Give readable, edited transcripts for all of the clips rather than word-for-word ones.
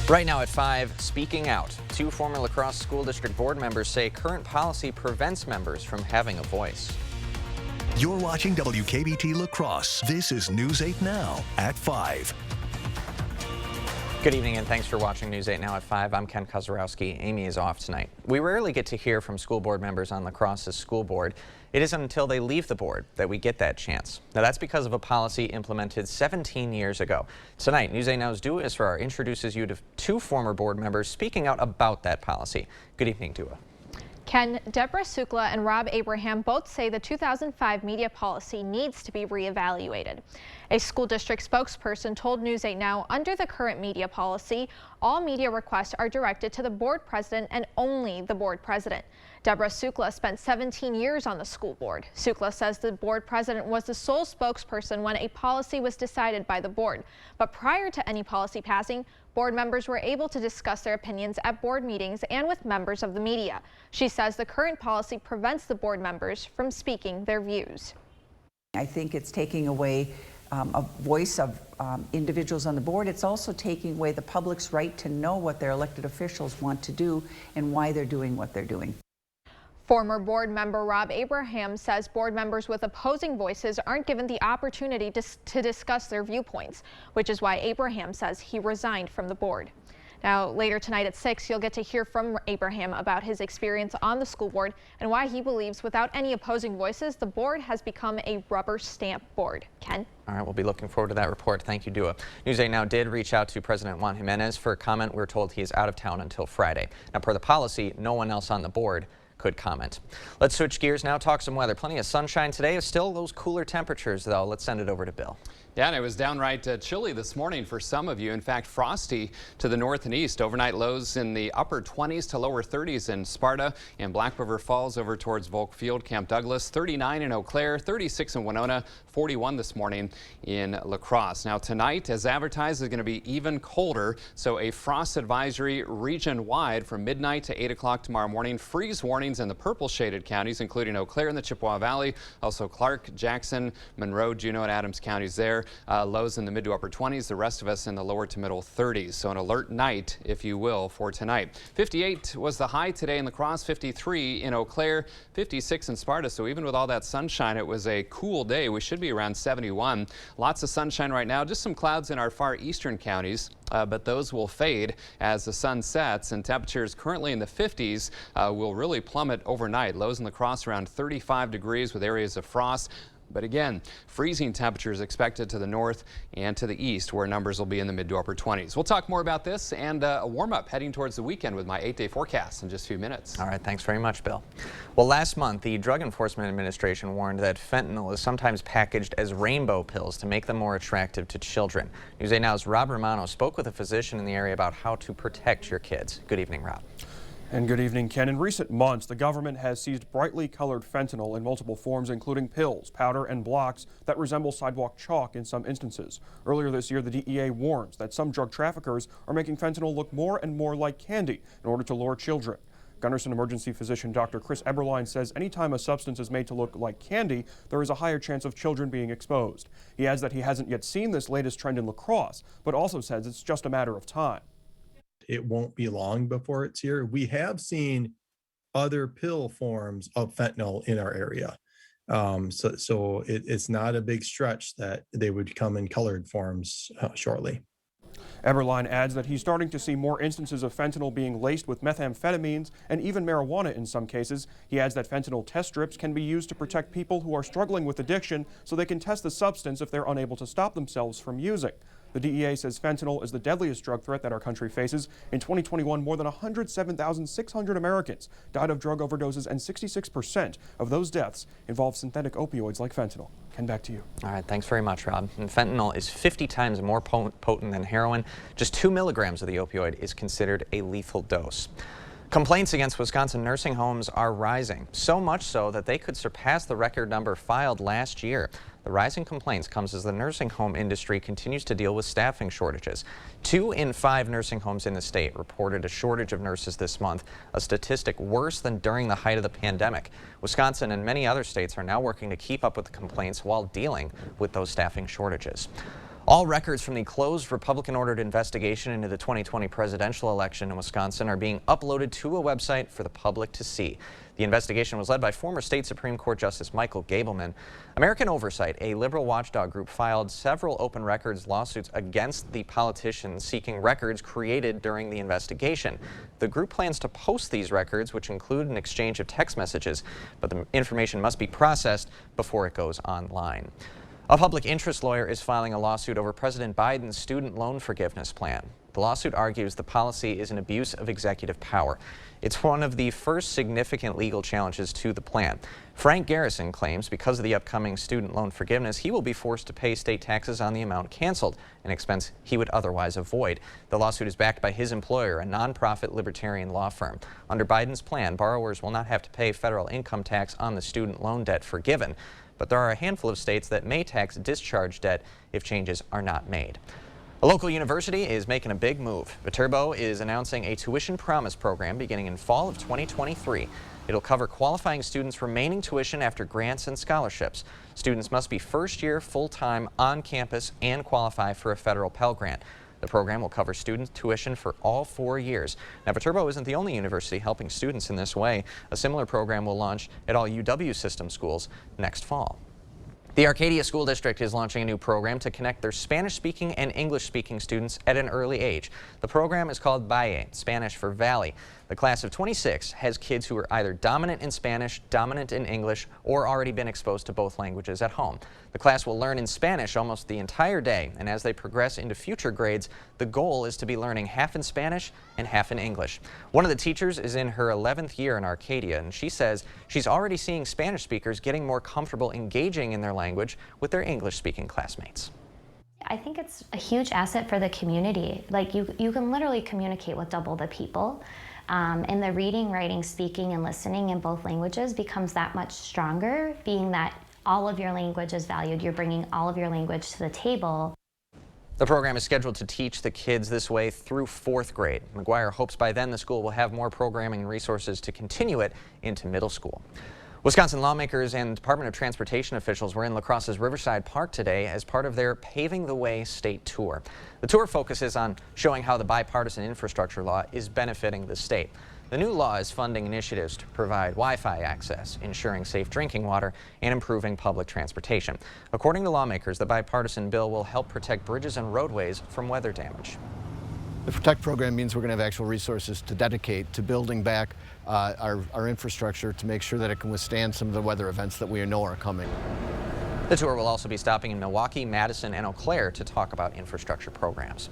Right now at 5, speaking out. 2 former La Crosse School District board members say current policy prevents members from having a voice. You're watching WKBT La Crosse. This is News 8 Now at 5. Good evening and thanks for watching News 8 Now at 5. I'm Ken Kozarowski. Amy is off tonight. We rarely get to hear from school board members on La Crosse's school board. It isn't until they leave the board that we get that chance. Now that's because of a policy implemented 17 years ago. Tonight, News 8 Now's Dua Israr introduces you to 2 former board members speaking out about that policy. Good evening, Dua. Ken, Deborah Sukla and Rob Abraham both say the 2005 media policy needs to be reevaluated. A school district spokesperson told News 8 Now under the current media policy, all media requests are directed to the board president and only the board president. Deborah Sukla spent 17 years on the school board. Sukla says the board president was the sole spokesperson when a policy was decided by the board. But prior to any policy passing, board members were able to discuss their opinions at board meetings and with members of the media. She says the current policy prevents the board members from speaking their views. I think it's taking away a voice of individuals on the board. It's also taking away the public's right to know what their elected officials want to do and why they're doing what they're doing. Former board member Rob Abraham says board members with opposing voices aren't given the opportunity to discuss their viewpoints, which is why Abraham says he resigned from the board. Now, later tonight at 6, you'll get to hear from Abraham about his experience on the school board and why he believes without any opposing voices, the board has become a rubber stamp board. Ken? All right, we'll be looking forward to that report. Thank you, Dua. News 8 Now did reach out to President Juan Jimenez for a comment. We're told he is out of town until Friday. Now, per the policy, no one else on the board could comment. Let's switch gears now, talk some weather. Plenty of sunshine today. Still those cooler temperatures, though. Let's send it over to Bill. Yeah, and it was downright chilly this morning for some of you. In fact, frosty to the north and east. Overnight lows in the upper 20s to lower 30s in Sparta and Black River Falls over towards Volk Field, Camp Douglas. 39 in Eau Claire, 36 in Winona, 41 this morning in La Crosse. Now tonight, as advertised, is going to be even colder. So a frost advisory region-wide from midnight to 8 o'clock tomorrow morning. Freeze warnings in the purple shaded counties, including Eau Claire and the Chippewa Valley. Also Clark, Jackson, Monroe, Juneau, and Adams counties there. Lows in the mid to upper 20s, the rest of us in the lower to middle 30s. So an alert night, if you will, for tonight. 58 was the high today in La Crosse, 53 in Eau Claire, 56 in Sparta. So even with all that sunshine, it was a cool day. We should be around 71. Lots of sunshine right now, just some clouds in our far eastern counties. But those will fade as the sun sets, and temperatures currently in the 50s will really plummet overnight. Lows in La Crosse around 35 degrees with areas of frost. But again, freezing temperatures expected to the north and to the east, where numbers will be in the mid to upper 20s. We'll talk more about this and a warm-up heading towards the weekend with my 8-day forecast in just a few minutes. All right, thanks very much, Bill. Well, last month, the Drug Enforcement Administration warned that fentanyl is sometimes packaged as rainbow pills to make them more attractive to children. News 8 Now's Rob Romano spoke with a physician in the area about how to protect your kids. Good evening, Rob. And good evening, Ken. In recent months, the government has seized brightly colored fentanyl in multiple forms, including pills, powder, and blocks that resemble sidewalk chalk in some instances. Earlier this year, the DEA warns that some drug traffickers are making fentanyl look more and more like candy in order to lure children. Gunderson emergency physician Dr. Chris Eberlein says anytime a substance is made to look like candy, there is a higher chance of children being exposed. He adds that he hasn't yet seen this latest trend in La Crosse, but also says it's just a matter of time. It won't be long before it's here. We have seen other pill forms of fentanyl in our area. So it's not a big stretch that they would come in colored forms shortly. Eberlein adds that he's starting to see more instances of fentanyl being laced with methamphetamines and even marijuana in some cases. He adds that fentanyl test strips can be used to protect people who are struggling with addiction so they can test the substance if they're unable to stop themselves from using. The DEA says fentanyl is the deadliest drug threat that our country faces. In 2021, more than 107,600 Americans died of drug overdoses, and 66% of those deaths involve synthetic opioids like fentanyl. Ken, back to you. All right, thanks very much, Rob. And fentanyl is 50 times more potent than heroin. Just 2 milligrams of the opioid is considered a lethal dose. Complaints against Wisconsin nursing homes are rising, so much so that they could surpass the record number filed last year. The rise in complaints comes as the nursing home industry continues to deal with staffing shortages. 2 in 5 nursing homes in the state reported a shortage of nurses this month, a statistic worse than during the height of the pandemic. Wisconsin and many other states are now working to keep up with the complaints while dealing with those staffing shortages. All records from the closed Republican-ordered investigation into the 2020 presidential election in Wisconsin are being uploaded to a website for the public to see. The investigation was led by former state Supreme Court Justice Michael Gableman. American Oversight, a liberal watchdog group, filed several open records lawsuits against the politicians seeking records created during the investigation. The group plans to post these records, which include an exchange of text messages, but the information must be processed before it goes online. A public interest lawyer is filing a lawsuit over President Biden's student loan forgiveness plan. The lawsuit argues the policy is an abuse of executive power. It's one of the first significant legal challenges to the plan. Frank Garrison claims because of the upcoming student loan forgiveness, he will be forced to pay state taxes on the amount canceled, an expense he would otherwise avoid. The lawsuit is backed by his employer, a nonprofit libertarian law firm. Under Biden's plan, borrowers will not have to pay federal income tax on the student loan debt forgiven. But there are a handful of states that may tax discharge debt if changes are not made. A local university is making a big move. Viterbo is announcing a tuition promise program beginning in fall of 2023. It'll cover qualifying students' remaining tuition after grants and scholarships. Students must be first-year, full-time, on campus, and qualify for a federal Pell Grant. The program will cover student tuition for all 4 years. Now, Viterbo isn't the only university helping students in this way. A similar program will launch at all UW system schools next fall. The Arcadia School District is launching a new program to connect their Spanish-speaking and English-speaking students at an early age. The program is called Valle, Spanish for Valley. The class of 26 has kids who are either dominant in Spanish, dominant in English, or already been exposed to both languages at home. The class will learn in Spanish almost the entire day, and as they progress into future grades, the goal is to be learning half in Spanish and half in English. One of the teachers is in her 11th year in Arcadia, and she says she's already seeing Spanish speakers getting more comfortable engaging in their language with their English-speaking classmates. I think it's a huge asset for the community. Like you can literally communicate with double the people. And the reading, writing, speaking, and listening in both languages becomes that much stronger, being that all of your language is valued. You're bringing all of your language to the table. The program is scheduled to teach the kids this way through 4th grade. McGuire hopes by then the school will have more programming and resources to continue it into middle school. Wisconsin lawmakers and Department of Transportation officials were in La Crosse's Riverside Park today as part of their Paving the Way state tour. The tour focuses on showing how the bipartisan infrastructure law is benefiting the state. The new law is funding initiatives to provide Wi-Fi access, ensuring safe drinking water, and improving public transportation. According to lawmakers, the bipartisan bill will help protect bridges and roadways from weather damage. The PROTECT program means we're going to have actual resources to dedicate to building back our infrastructure to make sure that it can withstand some of the weather events that we know are coming. The tour will also be stopping in Milwaukee, Madison, and Eau Claire to talk about infrastructure programs.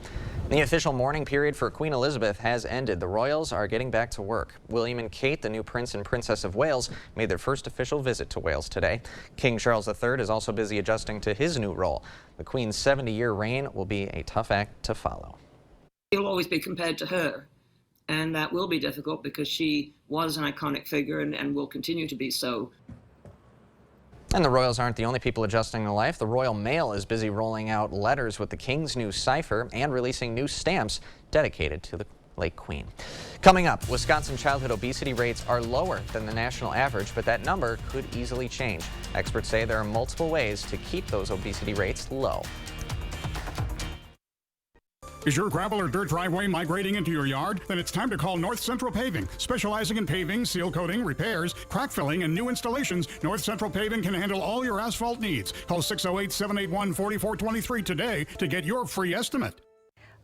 The official mourning period for Queen Elizabeth has ended. The royals are getting back to work. William and Kate, the new Prince and Princess of Wales, made their first official visit to Wales today. King Charles III is also busy adjusting to his new role. The Queen's 70-year reign will be a tough act to follow. He'll always be compared to her, and that will be difficult because she was an iconic figure and will continue to be so. And the royals aren't the only people adjusting to life. The Royal Mail is busy rolling out letters with the King's new cipher and releasing new stamps dedicated to the late Queen. Coming up, Wisconsin childhood obesity rates are lower than the national average, but that number could easily change. Experts say there are multiple ways to keep those obesity rates low. Is your gravel or dirt driveway migrating into your yard? Then it's time to call North Central Paving. Specializing in paving, seal coating, repairs, crack filling, and new installations, North Central Paving can handle all your asphalt needs. Call 608-781-4423 today to get your free estimate.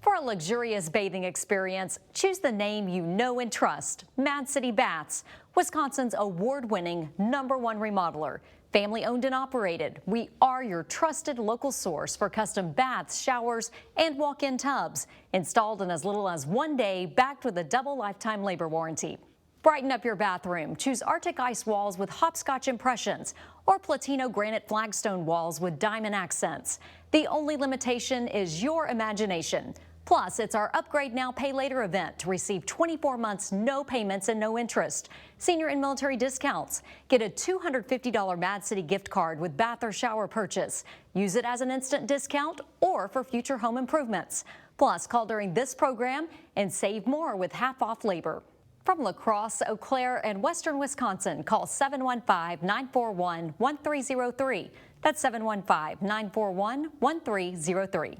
For a luxurious bathing experience, choose the name you know and trust, Mad City Baths, Wisconsin's award-winning #1 remodeler. Family owned and operated, we are your trusted local source for custom baths, showers, and walk-in tubs. Installed in as little as 1 day, backed with a double lifetime labor warranty. Brighten up your bathroom. Choose Arctic ice walls with hopscotch impressions or Platino granite flagstone walls with diamond accents. The only limitation is your imagination. Plus, it's our Upgrade Now, Pay Later event to receive 24 months, no payments and no interest. Senior and military discounts. Get a $250 Mad City gift card with bath or shower purchase. Use it as an instant discount or for future home improvements. Plus, call during this program and save more with half-off labor. From La Crosse, Eau Claire, and Western Wisconsin, call 715-941-1303. That's 715-941-1303.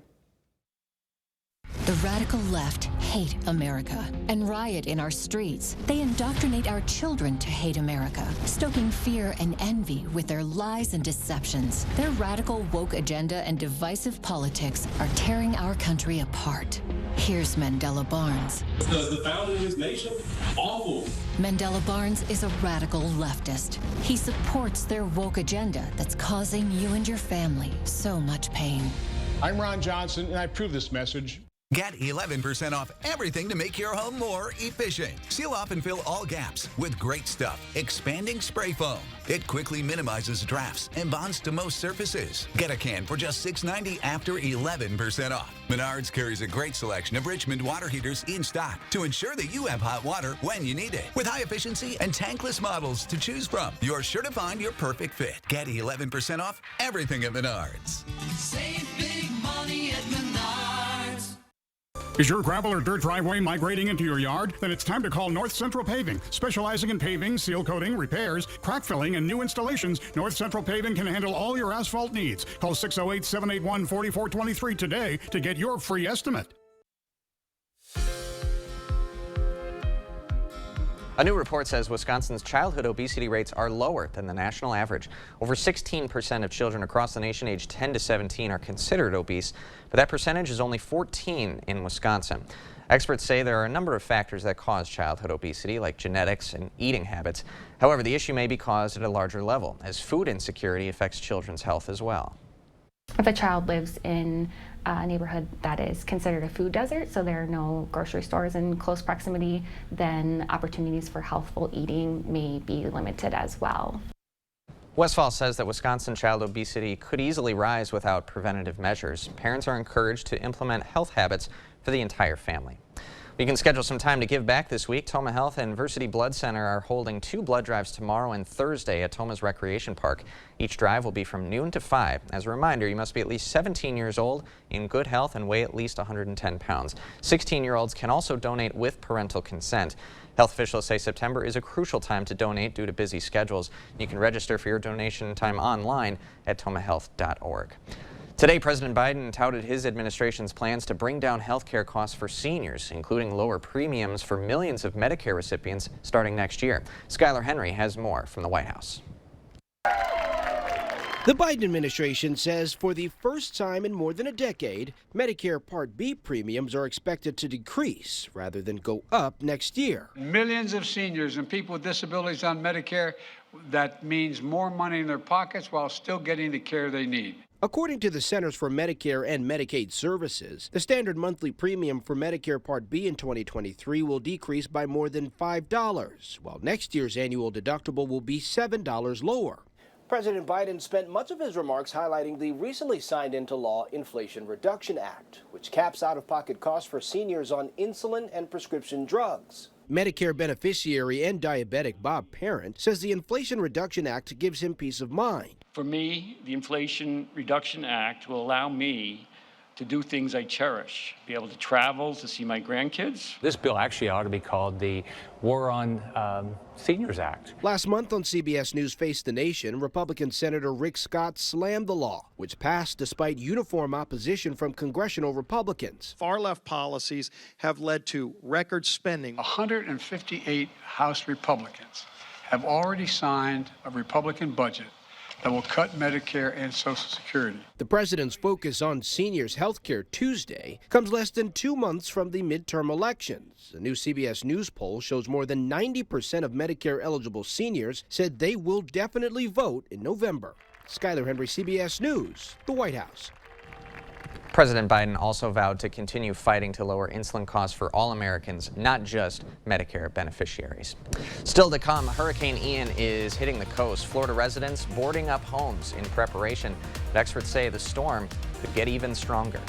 The radical left hate America and riot in our streets. They indoctrinate our children to hate America, stoking fear and envy with their lies and deceptions. Their radical woke agenda and divisive politics are tearing our country apart. Here's Mandela Barnes. Because the founding of this nation, awful. Mandela Barnes is a radical leftist. He supports their woke agenda that's causing you and your family so much pain. I'm Ron Johnson, and I approve this message. Get 11% off everything to make your home more efficient. Seal off and fill all gaps with great stuff. Expanding spray foam. It quickly minimizes drafts and bonds to most surfaces. Get a can for just $6.90 after 11% off. Menards carries a great selection of Richmond water heaters in stock to ensure that you have hot water when you need it. With high efficiency and tankless models to choose from, you're sure to find your perfect fit. Get 11% off everything at Menards. Save big money at Menards. Is your gravel or dirt driveway migrating into your yard? Then it's time to call North Central Paving. Specializing in paving, seal coating, repairs, crack filling, and new installations, North Central Paving can handle all your asphalt needs. Call 608-781-4423 today to get your free estimate. A new report says Wisconsin's childhood obesity rates are lower than the national average. Over 16% of children across the nation aged 10 to 17 are considered obese, but that percentage is only 14 in Wisconsin. Experts say there are a number of factors that cause childhood obesity, like genetics and eating habits. However, the issue may be caused at a larger level, as food insecurity affects children's health as well. If a child lives in a neighborhood that is considered a food desert, so there are no grocery stores in close proximity, then opportunities for healthful eating may be limited as well. Westfall says that Wisconsin child obesity could easily rise without preventative measures. Parents are encouraged to implement health habits for the entire family. You can schedule some time to give back this week. Toma Health and Versity Blood Center are holding 2 blood drives tomorrow and Thursday at Toma's Recreation Park. Each drive will be from noon to 5. As a reminder, you must be at least 17 years old, in good health, and weigh at least 110 pounds. 16-year-olds can also donate with parental consent. Health officials say September is a crucial time to donate due to busy schedules. You can register for your donation time online at tomahealth.org. Today, President Biden touted his administration's plans to bring down health care costs for seniors, including lower premiums for millions of Medicare recipients starting next year. Skylar Henry has more from the White House. The Biden administration says for the first time in more than a decade, Medicare Part B premiums are expected to decrease rather than go up next year. Millions of seniors and people with disabilities on Medicare, that means more money in their pockets while still getting the care they need. According to the Centers for Medicare and Medicaid Services, the standard monthly premium for Medicare Part B in 2023 will decrease by more than $5, while next year's annual deductible will be $7 lower. President Biden spent much of his remarks highlighting the recently signed into law Inflation Reduction Act, which caps out-of-pocket costs for seniors on insulin and prescription drugs. Medicare beneficiary and diabetic Bob Parent says the Inflation Reduction Act gives him peace of mind. For me, the Inflation Reduction Act will allow me to do things I cherish, be able to travel to see my grandkids. This bill actually ought to be called the War on Seniors Act. Last month on CBS News Face the Nation, Republican Senator Rick Scott slammed the law, which passed despite uniform opposition from congressional Republicans. Far-left policies have led to record spending. 158 House Republicans have already signed a Republican budget that will cut Medicare and Social Security. The president's focus on seniors' health care Tuesday comes less than 2 months from the midterm elections. A new CBS News poll shows more than 90% of Medicare-eligible seniors said they will definitely vote in November. Skylar Henry, CBS News, the White House. President Biden also vowed to continue fighting to lower insulin costs for all Americans, not just Medicare beneficiaries. Still to come, Hurricane Ian is hitting the coast. Florida residents boarding up homes in preparation, but experts say the storm could get even stronger.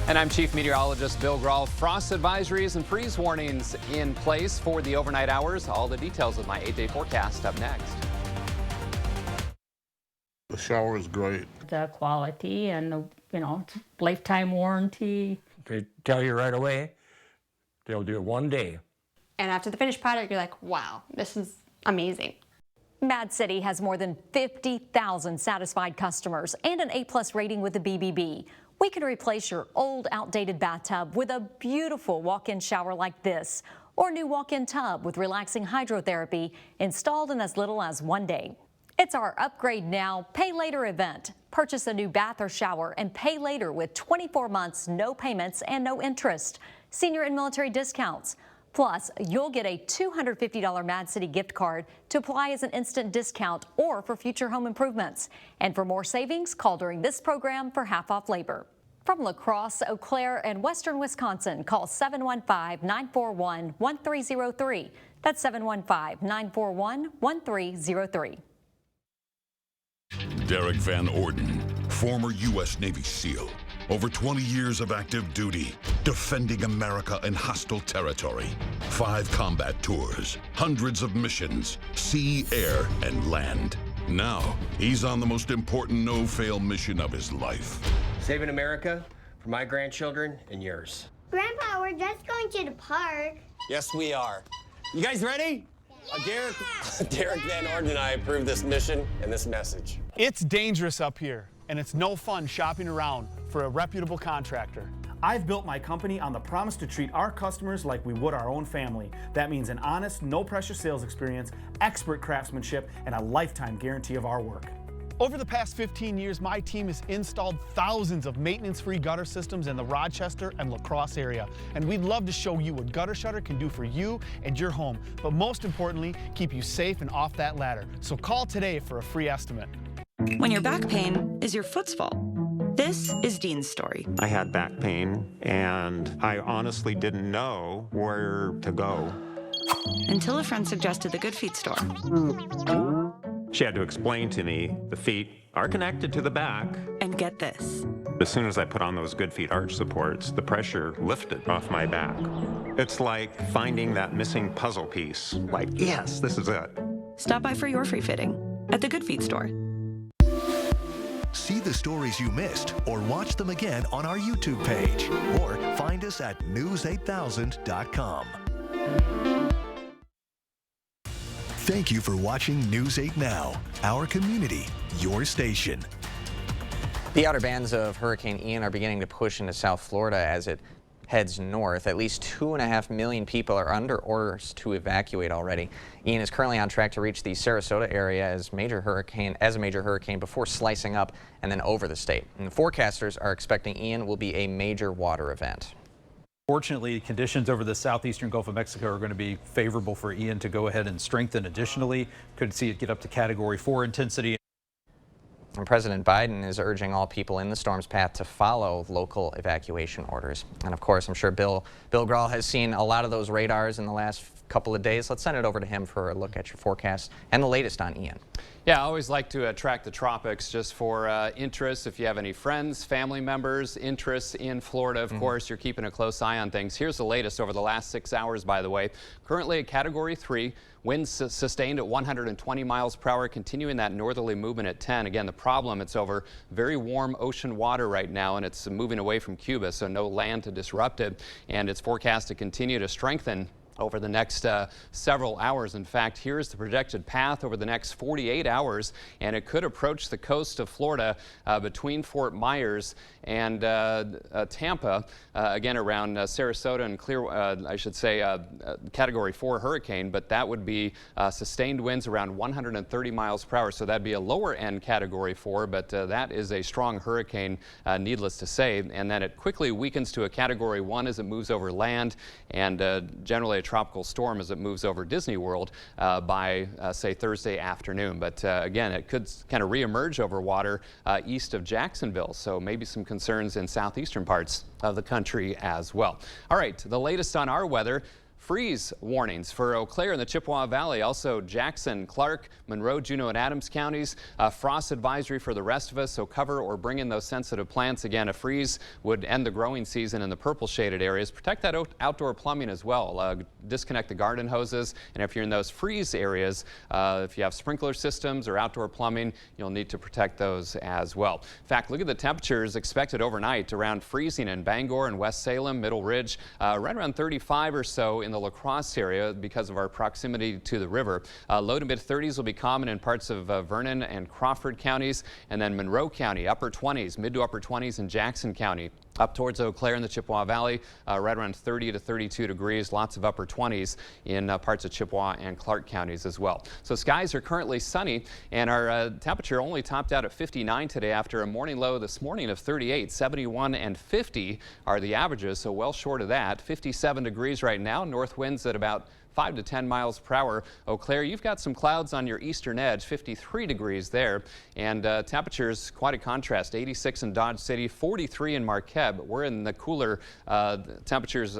And I'm Chief Meteorologist Bill Grahl. Frost advisories and freeze warnings in place for the overnight hours. All the details of my 8-day forecast up next. The shower is great. The quality and the, lifetime warranty. They tell you right away, they'll do it one day. And after the finished product, you're like, wow, this is amazing. Mad City has more than 50,000 satisfied customers and an A+ rating with the BBB. We can replace your old, outdated bathtub with a beautiful walk-in shower like this, or new walk-in tub with relaxing hydrotherapy installed in as little as 1 day. It's our Upgrade Now, Pay Later event. Purchase a new bath or shower and pay later with 24 months, no payments and no interest. Senior and military discounts. Plus, you'll get a $250 Mad City gift card to apply as an instant discount or for future home improvements. And for more savings, call during this program for half-off labor. From La Crosse, Eau Claire, and Western Wisconsin, call 715-941-1303. That's 715-941-1303. Derek Van Orden, former U.S. Navy SEAL. Over 20 years of active duty, defending America in hostile territory. 5 combat tours, hundreds of missions, sea, air, and land. Now, he's on the most important no-fail mission of his life. Saving America for my grandchildren and yours. Grandpa, we're just going to the park. Yes, we are. You guys ready? Derek Van Orden and I approve this mission and this message. It's dangerous up here, and it's no fun shopping around for a reputable contractor. I've built my company on the promise to treat our customers like we would our own family. That means an honest, no-pressure sales experience, expert craftsmanship, and a lifetime guarantee of our work. Over the past 15 years, my team has installed thousands of maintenance-free gutter systems in the Rochester and La Crosse area. And we'd love to show you what Gutter Shutter can do for you and your home, but most importantly, keep you safe and off that ladder. So call today for a free estimate. When your back pain is your foot's fault. This is Dean's story. I had back pain, and I honestly didn't know where to go. Until a friend suggested the Good Feet store. She had to explain to me the feet are connected to the back. And get this. As soon as I put on those Good Feet arch supports, the pressure lifted off my back. It's like finding that missing puzzle piece. Like, yes, this is it. Stop by for your free fitting at the Good Feet store. See the stories you missed or watch them again on our YouTube page or find us at news8000.com. Thank you for watching News 8 Now, our community, your station. The outer bands of Hurricane Ian are beginning to push into South Florida as it heads north. At least 2.5 million people are under orders to evacuate already. Ian is currently on track to reach the Sarasota area as a major hurricane before slicing up and then over the state. And the forecasters are expecting Ian will be a major water event. Fortunately, conditions over the southeastern Gulf of Mexico are going to be favorable for Ian to go ahead and strengthen additionally. Could see it get up to Category 4 intensity. And President Biden is urging all people in the storm's path to follow local evacuation orders. And of course, I'm sure Bill Grahl has seen a lot of those radars in the last couple of days. Let's send it over to him for a look at your forecast and the latest on Ian. Yeah, I always like to track the tropics just for interest. If you have any friends, family members, interests in Florida, of course, you're keeping a close eye on things. Here's the latest over the last 6 hours, by the way. Currently a Category 3, winds sustained at 120 miles per hour, continuing that northerly movement at 10. Again, the problem, it's over very warm ocean water right now, and it's moving away from Cuba, so no land to disrupt it. And it's forecast to continue to strengthen over the next several hours. In fact, here's the projected path over the next 48 hours, and it could approach the coast of Florida between Fort Myers and Tampa, again around Sarasota and Category 4 hurricane, but that would be sustained winds around 130 miles per hour, so that'd be a lower end Category 4, but that is a strong hurricane, needless to say, and then it quickly weakens to a Category 1 as it moves over land, and generally a tropical storm as it moves over Disney World by, say, Thursday afternoon. But again, it could kind of reemerge over water east of Jacksonville, so maybe some concerns in southeastern parts of the country as well. All right, the latest on our weather. Freeze warnings for Eau Claire and the Chippewa Valley, also Jackson, Clark, Monroe, Juneau, and Adams counties. Frost advisory for the rest of us, so cover or bring in those sensitive plants. Again, a freeze would end the growing season in the purple shaded areas. Protect that outdoor plumbing as well. Disconnect the garden hoses, and if you're in those freeze areas, if you have sprinkler systems or outdoor plumbing, you'll need to protect those as well. In fact, look at the temperatures expected overnight, around freezing in Bangor and West Salem, Middle Ridge, right around 35 or so in in the La Crosse area because of our proximity to the river. Low to mid 30s will be common in parts of Vernon and Crawford counties, and then Monroe County, upper 20s, mid to upper 20s in Jackson County. Up towards Eau Claire in the Chippewa Valley, right around 30 to 32 degrees, lots of upper 20s in parts of Chippewa and Clark counties as well. So skies are currently sunny, and our temperature only topped out at 59 today after a morning low this morning of 38. 71 and 50 are the averages, so well short of that. 57 degrees right now, north winds at about 5 to 10 miles per hour. Eau Claire, you've got some clouds on your eastern edge, 53 degrees there, and temperatures quite a contrast. 86 in Dodge City, 43 in Marquette, but we're in the cooler temperatures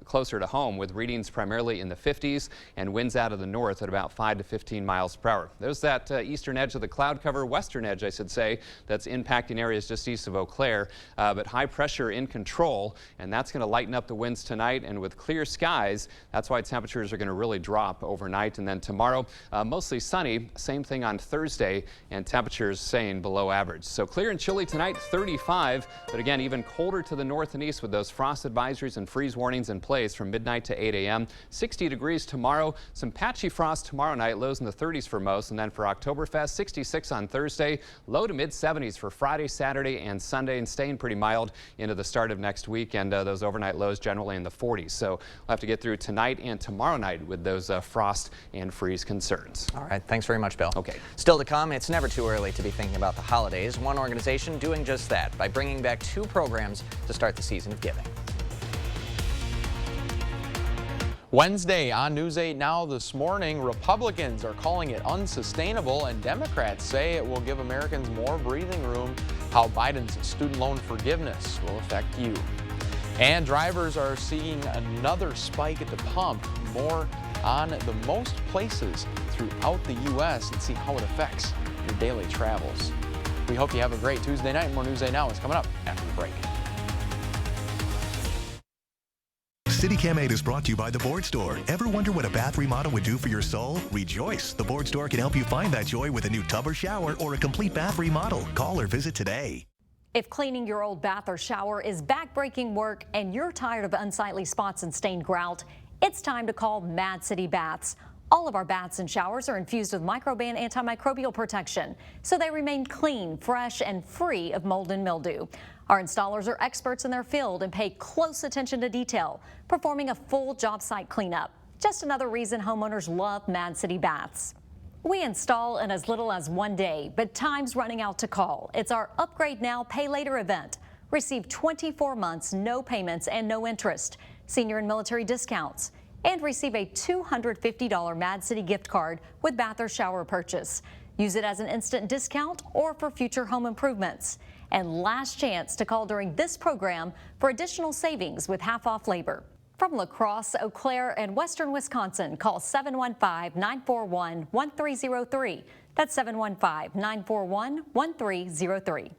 closer to home with readings primarily in the 50s and winds out of the north at about 5 to 15 miles per hour. There's that eastern edge of the cloud cover, western edge I should say, that's impacting areas just east of Eau Claire, but high pressure in control, and that's going to lighten up the winds tonight, and with clear skies, that's why temperatures are going to really drop overnight. And then tomorrow, mostly sunny. Same thing on Thursday, and temperatures staying below average. So clear and chilly tonight, 35, but again, even colder to the north and east with those frost advisories and freeze warnings in place from midnight to 8 a.m. 60 degrees tomorrow. Some patchy frost tomorrow night, lows in the 30s for most. And then for Oktoberfest, 66 on Thursday, low to mid 70s for Friday, Saturday, and Sunday, and staying pretty mild into the start of next week. And those overnight lows generally in the 40s. So we'll have to get through tonight and tomorrow night with those frost and freeze concerns. All right, thanks very much, Bill. Okay. Still to come, it's never too early to be thinking about the holidays. One organization doing just that by bringing back 2 programs to start the season of giving. Wednesday on News 8 Now this morning, Republicans are calling it unsustainable, and Democrats say it will give Americans more breathing room. How Biden's student loan forgiveness will affect you. And drivers are seeing another spike at the pump, more on the most places throughout the U.S., and see how it affects your daily travels. We hope you have a great Tuesday night. More News 8 Now is coming up after the break. CityCam 8 is brought to you by The Board Store. Ever wonder what a bath remodel would do for your soul? Rejoice! The Board Store can help you find that joy with a new tub or shower or a complete bath remodel. Call or visit today. If cleaning your old bath or shower is back-breaking work and you're tired of unsightly spots and stained grout, it's time to call Mad City Baths. All of our baths and showers are infused with Microban antimicrobial protection, so they remain clean, fresh, and free of mold and mildew. Our installers are experts in their field and pay close attention to detail, performing a full job site cleanup. Just another reason homeowners love Mad City Baths. We install in as little as 1 day, but time's running out to call. It's our Upgrade Now, Pay Later event. Receive 24 months, no payments, and no interest, senior and military discounts, and receive a $250 Mad City gift card with bath or shower purchase. Use it as an instant discount or for future home improvements. And last chance to call during this program for additional savings with half-off labor. From La Crosse, Eau Claire, and western Wisconsin, call 715-941-1303. That's 715-941-1303.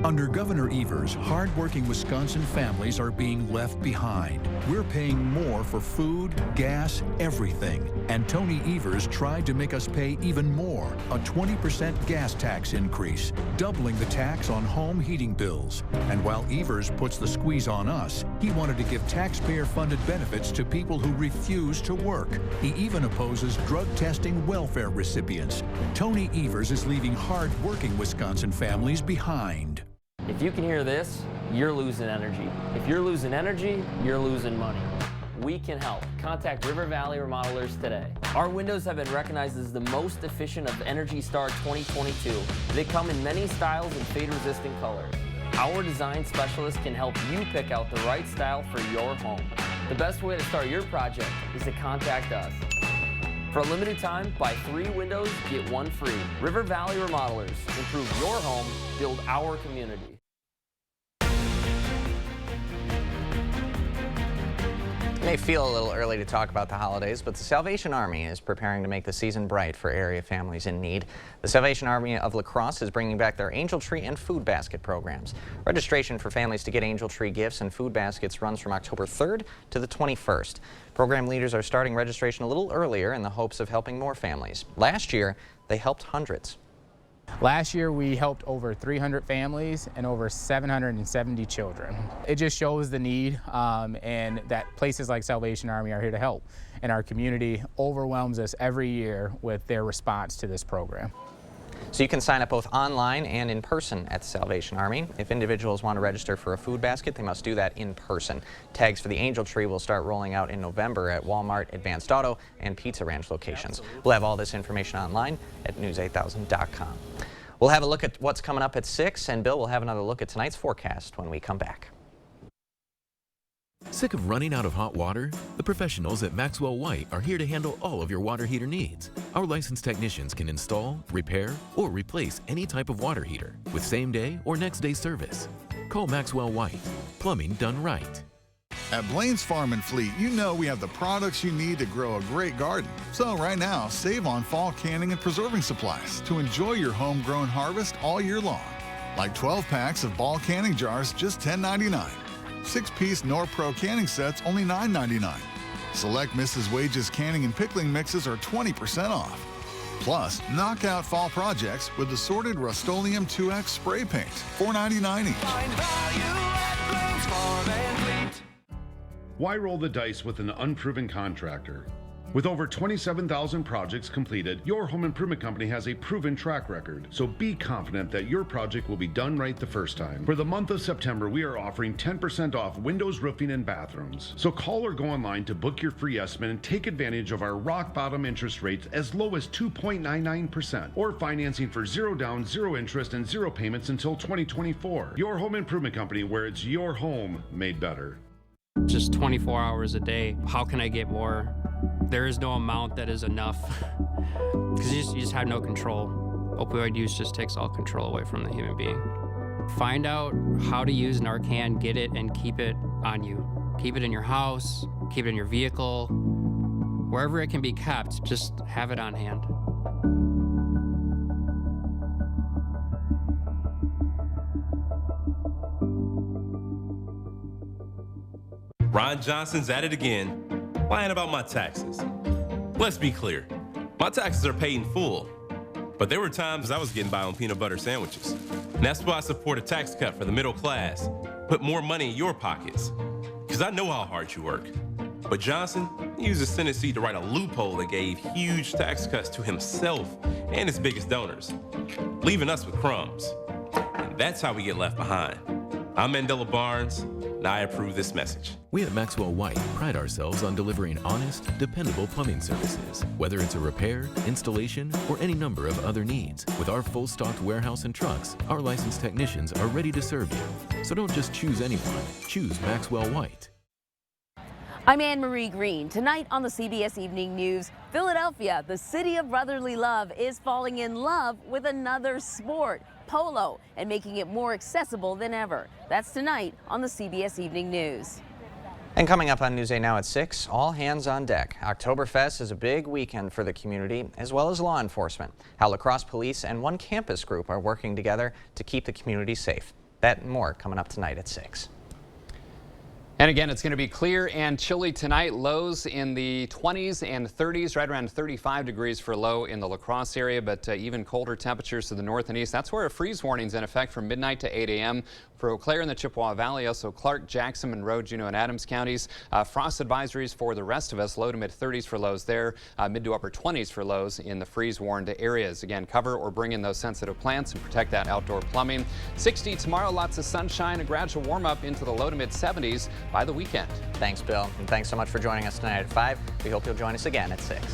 Under Governor Evers, hardworking Wisconsin families are being left behind. We're paying more for food, gas, everything. And Tony Evers tried to make us pay even more, a 20% gas tax increase, doubling the tax on home heating bills. And while Evers puts the squeeze on us, he wanted to give taxpayer-funded benefits to people who refuse to work. He even opposes drug testing welfare recipients. Tony Evers is leaving hard-working Wisconsin families behind. If you can hear this, you're losing energy. If you're losing energy, you're losing money. We can help. Contact River Valley Remodelers today. Our windows have been recognized as the most efficient of Energy Star 2022. They come in many styles and fade-resistant colors. Our design specialists can help you pick out the right style for your home. The best way to start your project is to contact us. For a limited time, buy 3 windows, get 1 free. River Valley Remodelers. Improve your home, build our community. It may feel a little early to talk about the holidays, but the Salvation Army is preparing to make the season bright for area families in need. The Salvation Army of La Crosse is bringing back their Angel Tree and Food Basket programs. Registration for families to get Angel Tree gifts and food baskets runs from October 3rd to the 21st. Program leaders are starting registration a little earlier in the hopes of helping more families. Last year, they helped hundreds. Last year, we helped over 300 families and over 770 children. It just shows the need and that places like Salvation Army are here to help. And our community overwhelms us every year with their response to this program. So you can sign up both online and in person at the Salvation Army. If individuals want to register for a food basket, they must do that in person. Tags for the Angel Tree will start rolling out in November at Walmart, Advanced Auto, and Pizza Ranch locations. We'll have all this information online at news8000.com. We'll have a look at what's coming up at 6, and Bill will have another look at tonight's forecast when we come back. Sick of running out of hot water? The professionals at Maxwell White are here to handle all of your water heater needs. Our licensed technicians can install, repair, or replace any type of water heater with same-day or next-day service. Call Maxwell White. Plumbing done right. At Blaine's Farm and Fleet, you know we have the products you need to grow a great garden. So right now, save on fall canning and preserving supplies to enjoy your homegrown harvest all year long. Like 12 packs of ball canning jars, just $10.99. 6-piece NorPro canning sets, only $9.99. Select Mrs. Wage's canning and pickling mixes are 20% off. Plus, knockout fall projects with assorted Rust-Oleum 2X spray paint, $4.99 each. Why roll the dice with an unproven contractor? With over 27,000 projects completed, your home improvement company has a proven track record. So be confident that your project will be done right the first time. For the month of September, we are offering 10% off windows, roofing, and bathrooms. So call or go online to book your free estimate and take advantage of our rock bottom interest rates as low as 2.99% or financing for 0 down, 0 interest, and 0 payments until 2024. Your home improvement company, where it's your home made better. Just 24 hours a day. How can I get more? There is no amount that is enough because you just have no control. Opioid use just takes all control away from the human being. Find out how to use Narcan, get it, and keep it on you. Keep it in your house, keep it in your vehicle. Wherever it can be kept, just have it on hand. Ron Johnson's at it again, lying about my taxes. Let's be clear, my taxes are paid in full, but there were times I was getting by on peanut butter sandwiches. And that's why I support a tax cut for the middle class. Put more money in your pockets, because I know how hard you work. But Johnson used his Senate seat to write a loophole that gave huge tax cuts to himself and his biggest donors, leaving us with crumbs. And that's how we get left behind. I'm Mandela Barnes, and I approve this message. We at Maxwell White pride ourselves on delivering honest, dependable plumbing services, whether it's a repair, installation, or any number of other needs. With our full-stocked warehouse and trucks, our licensed technicians are ready to serve you. So don't just choose anyone, choose Maxwell White. I'm Anne-Marie Green. Tonight on the CBS Evening News, Philadelphia, the city of brotherly love, is falling in love with another sport, polo, and making it more accessible than ever. That's tonight on the CBS Evening News. And coming up on Newsday Now at 6, all hands on deck. Oktoberfest is a big weekend for the community as well as law enforcement. How La Crosse Police and one campus group are working together to keep the community safe. That and more coming up tonight at 6. And again, it's going to be clear and chilly tonight. Lows in the 20s and 30s, right around 35 degrees for low in the La Crosse area, but even colder temperatures to the north and east. That's where a freeze warning is in effect from midnight to 8 a.m. for Eau Claire and the Chippewa Valley, also Clark, Jackson, Monroe, Juneau, and Adams counties. Frost advisories for the rest of us, low to mid 30s for lows there, mid to upper 20s for lows in the freeze warned areas. Again, cover or bring in those sensitive plants and protect that outdoor plumbing. 60 tomorrow, lots of sunshine, a gradual warm up into the low to mid 70s by the weekend. Thanks, Bill, and thanks so much for joining us tonight at 5. We hope you'll join us again at 6.